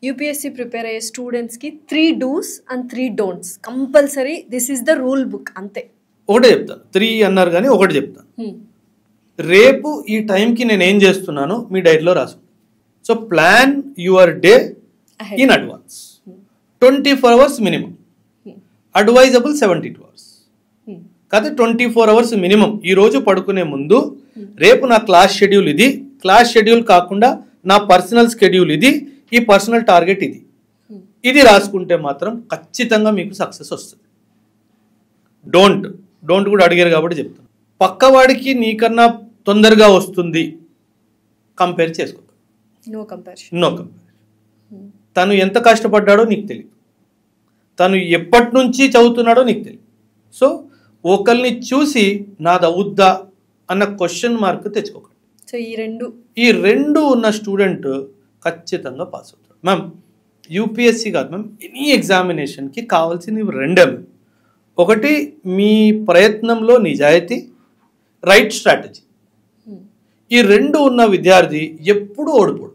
UPSC prepare అయ్యే స్టూడెంట్స్కి 3 do's and 3 don'ts compulsory. This is the rule book అంతే. ఒకటే చెప్తాను, 3 అన్నారు కానీ ఒకటి చెప్తాను. రేపు ఈ టైంకి నేను ఏం చేస్తున్నాను మీ డైరీలో రాసు. So plan your day in advance. 24 hours minimum, advisable 72 hours. కాదు 24 hours మినిమం. ఈరోజు పడుకునే ముందు రేపు నా క్లాస్ షెడ్యూల్ ఇది, క్లాస్ షెడ్యూల్ కాకుండా నా పర్సనల్ షెడ్యూల్ ఇది, ఈ పర్సనల్ టార్గెట్ ఇది, ఇది రాసుకుంటే మాత్రం ఖచ్చితంగా మీకు సక్సెస్ వస్తుంది. డోంట్ కూడా అడిగారు కాబట్టి చెప్తాను. పక్కవాడికి నీకన్నా తొందరగా వస్తుంది కంపేర్ చేసుకో. నో కంపేరిషన్. తను ఎంత కష్టపడ్డాడో నీకు తెలియదు, తను ఎప్పటి నుంచి చదువుతున్నాడో నీకు తెలియదు. సో ఒకరిని చూసి నాది అవుద్దా అన్న క్వశ్చన్ మార్క్ తెచ్చుకోకండి. సో ఈ రెండు ఉన్న స్టూడెంట్ ఖచ్చితంగా పాస్ అవుతాడు. మ్యామ్ యూపీఎస్సీ కాదు మ్యామ్, ఎనీ ఎగ్జామినేషన్కి కావాల్సినవి రెండే మ్యామ్. ఒకటి మీ ప్రయత్నంలో నిజాయితీ, రైట్ స్ట్రాటజీ. ఈ రెండు ఉన్న విద్యార్థి ఎప్పుడూ ఓడిపోడు.